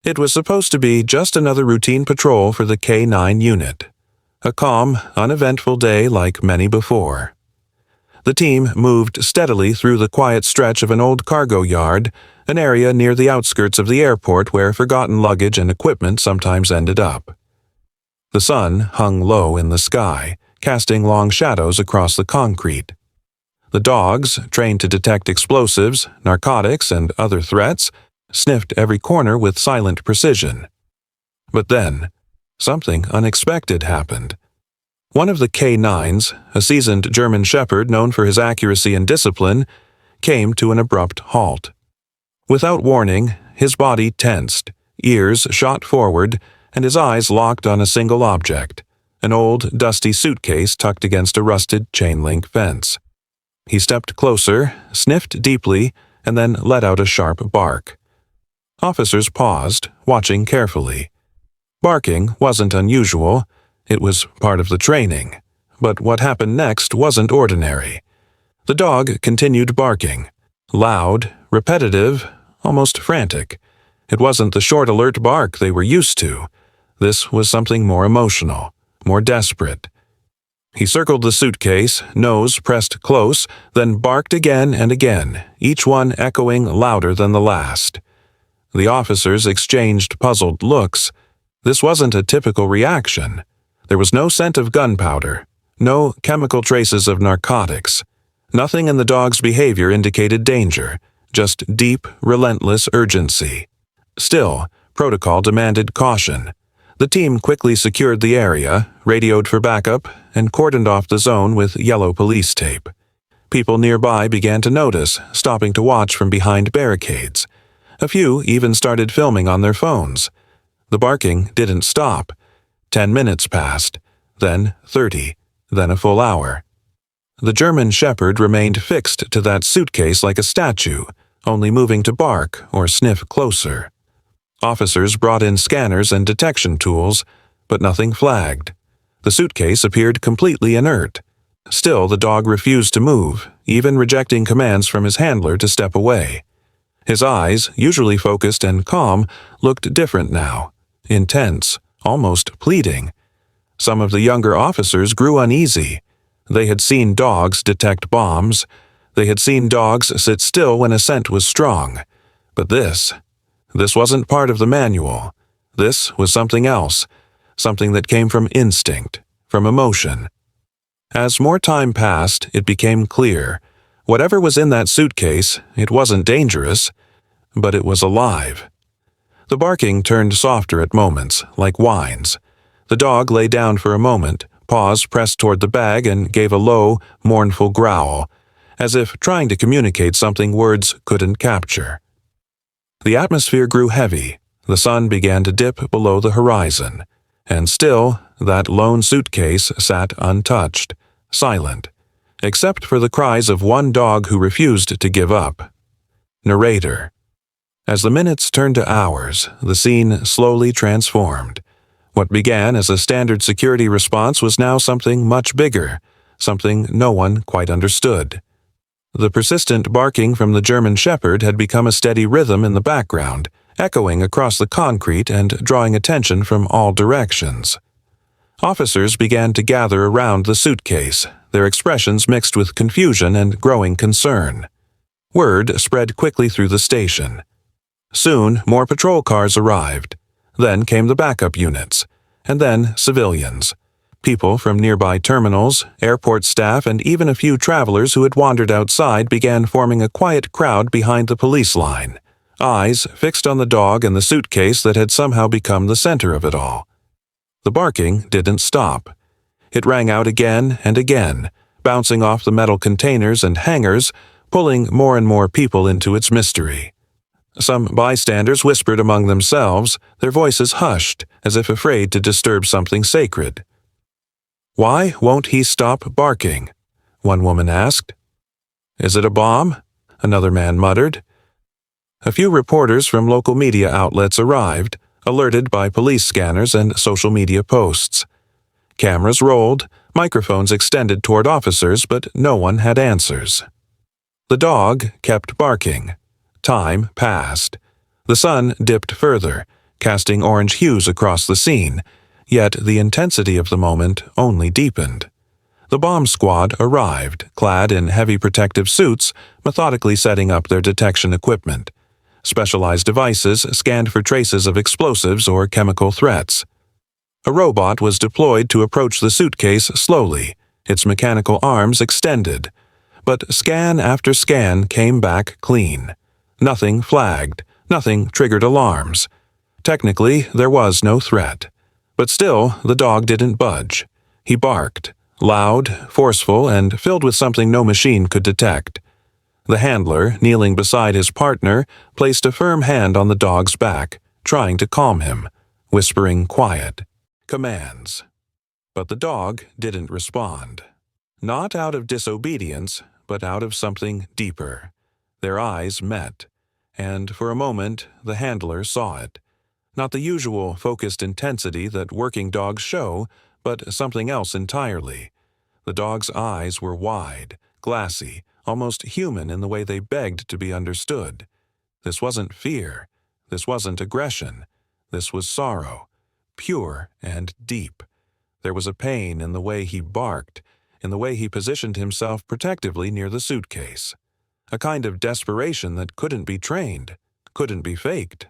It was supposed to be just another routine patrol for the K9 unit. A calm, uneventful day like many before. The team moved steadily through the quiet stretch of an old cargo yard, an area near the outskirts of the airport where forgotten luggage and equipment sometimes ended up. The sun hung low in the sky, casting long shadows across the concrete. The dogs, trained to detect explosives, narcotics, and other threats, sniffed every corner with silent precision. But then, something unexpected happened. One of the K9s, a seasoned German shepherd known for his accuracy and discipline, came to an abrupt halt. Without warning, his body tensed, ears shot forward, and his eyes locked on a single object, an old, dusty suitcase tucked against a rusted chain-link fence. He stepped closer, sniffed deeply, and then let out a sharp bark. Officers paused, watching carefully. Barking wasn't unusual. It was part of the training. But what happened next wasn't ordinary. The dog continued barking. Loud, repetitive, almost frantic. It wasn't the short, alert bark they were used to. This was something more emotional, more desperate. He circled the suitcase, nose pressed close, then barked again and again, each one echoing louder than the last. The officers exchanged puzzled looks. This wasn't a typical reaction. There was no scent of gunpowder, no chemical traces of narcotics. Nothing in the dog's behavior indicated danger, just deep, relentless urgency. Still, protocol demanded caution. The team quickly secured the area, radioed for backup, and cordoned off the zone with yellow police tape. People nearby began to notice, stopping to watch from behind barricades. A few even started filming on their phones. The barking didn't stop. 10 minutes passed, then 30, then a full hour. The German shepherd remained fixed to that suitcase like a statue, only moving to bark or sniff closer. Officers brought in scanners and detection tools, but nothing flagged. The suitcase appeared completely inert. Still, the dog refused to move, even rejecting commands from his handler to step away. His eyes, usually focused and calm, looked different now, intense, almost pleading. Some of the younger officers grew uneasy. They had seen dogs detect bombs. They had seen dogs sit still when a scent was strong. But this wasn't part of the manual. This was something else, something that came from instinct, from emotion. As more time passed, it became clear. Whatever was in that suitcase, it wasn't dangerous, but it was alive. The barking turned softer at moments, like whines. The dog lay down for a moment, paws pressed toward the bag, and gave a low, mournful growl, as if trying to communicate something words couldn't capture. The atmosphere grew heavy. The sun began to dip below the horizon, and still, that lone suitcase sat untouched, silent, except for the cries of one dog who refused to give up. Narrator. As the minutes turned to hours, the scene slowly transformed. What began as a standard security response was now something much bigger, something no one quite understood. The persistent barking from the German shepherd had become a steady rhythm in the background, echoing across the concrete and drawing attention from all directions. Officers began to gather around the suitcase, their expressions mixed with confusion and growing concern. Word spread quickly through the station. Soon, more patrol cars arrived. Then came the backup units, and then civilians. People from nearby terminals, airport staff, and even a few travelers who had wandered outside began forming a quiet crowd behind the police line, eyes fixed on the dog and the suitcase that had somehow become the center of it all. The barking didn't stop. It rang out again and again, bouncing off the metal containers and hangars, pulling more and more people into its mystery. Some bystanders whispered among themselves, their voices hushed, as if afraid to disturb something sacred. "Why won't he stop barking?" one woman asked. "Is it a bomb?" another man muttered. A few reporters from local media outlets arrived, alerted by police scanners and social media posts. Cameras rolled, microphones extended toward officers, but no one had answers. The dog kept barking. Time passed. The sun dipped further, casting orange hues across the scene, yet the intensity of the moment only deepened. The bomb squad arrived, clad in heavy protective suits, methodically setting up their detection equipment. Specialized devices scanned for traces of explosives or chemical threats. A robot was deployed to approach the suitcase slowly, its mechanical arms extended. But scan after scan came back clean. Nothing flagged, nothing triggered alarms. Technically, there was no threat. But still, the dog didn't budge. He barked, loud, forceful, and filled with something no machine could detect. The handler, kneeling beside his partner, placed a firm hand on the dog's back, trying to calm him, whispering quiet commands. But the dog didn't respond. Not out of disobedience, but out of something deeper. Their eyes met, and for a moment the handler saw it. Not the usual focused intensity that working dogs show, but something else entirely. The dog's eyes were wide, glassy, almost human in the way they begged to be understood. This wasn't fear. This wasn't aggression. This was sorrow, pure and deep. There was a pain in the way he barked, in the way he positioned himself protectively near the suitcase. A kind of desperation that couldn't be trained, couldn't be faked.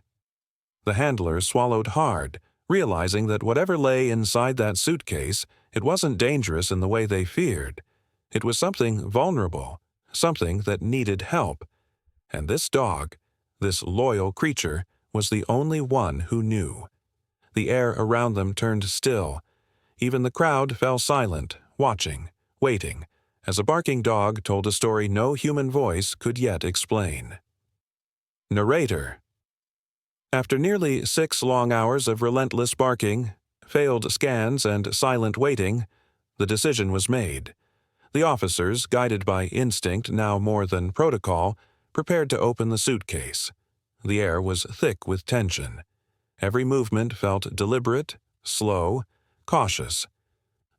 The handler swallowed hard, realizing that whatever lay inside that suitcase, it wasn't dangerous in the way they feared. It was something vulnerable, something that needed help. And this dog, this loyal creature, was the only one who knew. The air around them turned still. Even the crowd fell silent, watching, waiting, as a barking dog told a story no human voice could yet explain. Narrator. After nearly 6 long hours of relentless barking, failed scans, and silent waiting, the decision was made. The officers, guided by instinct now more than protocol, prepared to open the suitcase. The air was thick with tension. Every movement felt deliberate, slow, cautious.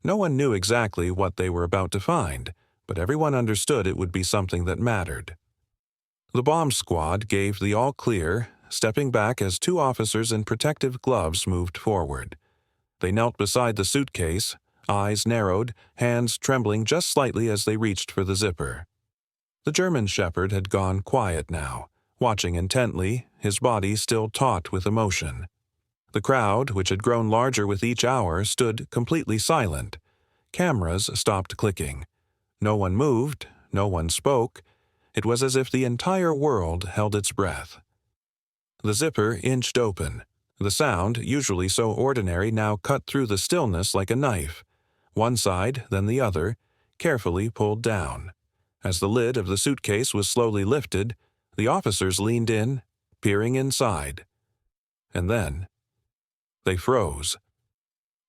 No one knew exactly what they were about to find, but everyone understood it would be something that mattered. The bomb squad gave the all-clear, stepping back as 2 officers in protective gloves moved forward. They knelt beside the suitcase, eyes narrowed, hands trembling just slightly as they reached for the zipper. The German shepherd had gone quiet now, watching intently, his body still taut with emotion. The crowd, which had grown larger with each hour, stood completely silent. Cameras stopped clicking. No one moved, no one spoke. It was as if the entire world held its breath. The zipper inched open. The sound, usually so ordinary, now cut through the stillness like a knife. One side, then the other, carefully pulled down. As the lid of the suitcase was slowly lifted, the officers leaned in, peering inside. And then they froze.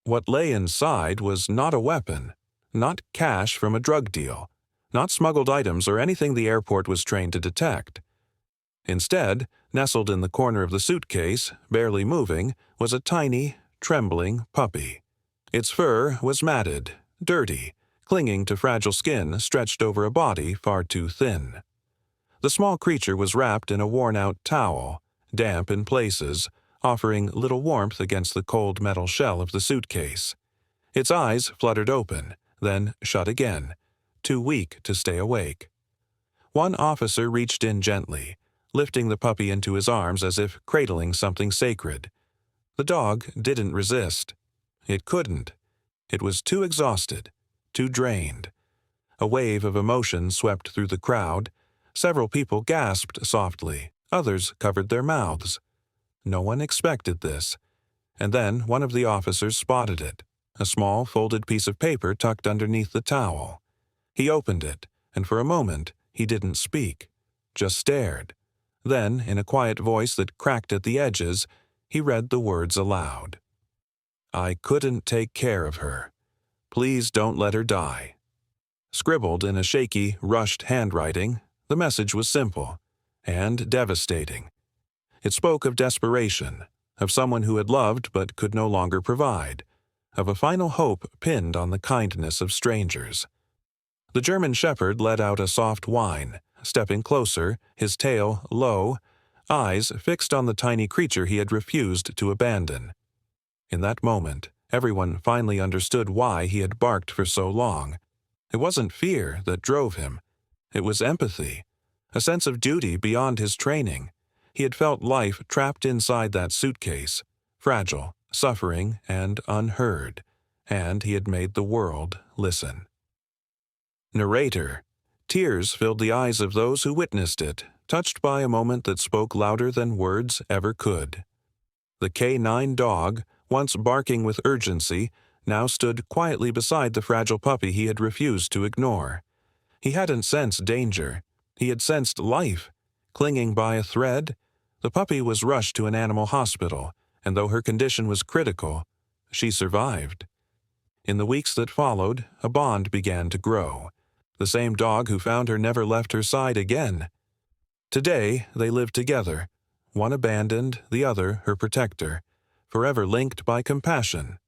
What lay inside was not a weapon, not cash from a drug deal, not smuggled items or anything the airport was trained to detect. Instead, nestled in the corner of the suitcase, barely moving, was a tiny, trembling puppy. Its fur was matted, dirty, clinging to fragile skin stretched over a body far too thin. The small creature was wrapped in a worn-out towel, damp in places, offering little warmth against the cold metal shell of the suitcase. Its eyes fluttered open, then shut again, too weak to stay awake. One officer reached in gently, lifting the puppy into his arms as if cradling something sacred. The dog didn't resist. It couldn't. It was too exhausted, too drained. A wave of emotion swept through the crowd. Several people gasped softly. Others covered their mouths. No one expected this. And then one of the officers spotted it, a small folded piece of paper tucked underneath the towel. He opened it, and for a moment he didn't speak, just stared. Then, in a quiet voice that cracked at the edges, he read the words aloud. "I couldn't take care of her. Please don't let her die." Scribbled in a shaky, rushed handwriting, the message was simple and devastating. It spoke of desperation, of someone who had loved but could no longer provide, of a final hope pinned on the kindness of strangers. The German shepherd let out a soft whine, stepping closer, his tail low, eyes fixed on the tiny creature he had refused to abandon. In that moment, everyone finally understood why he had barked for so long. It wasn't fear that drove him. It was empathy, a sense of duty beyond his training. He had felt life trapped inside that suitcase, fragile, suffering, and unheard, and he had made the world listen. Narrator. Tears filled the eyes of those who witnessed it, touched by a moment that spoke louder than words ever could. The K9 dog, once barking with urgency, now stood quietly beside the fragile puppy he had refused to ignore. He hadn't sensed danger. He had sensed life. Clinging by a thread, the puppy was rushed to an animal hospital, and though her condition was critical, she survived. In the weeks that followed, a bond began to grow. The same dog who found her never left her side again. Today, they live together, one abandoned, the other her protector, forever linked by compassion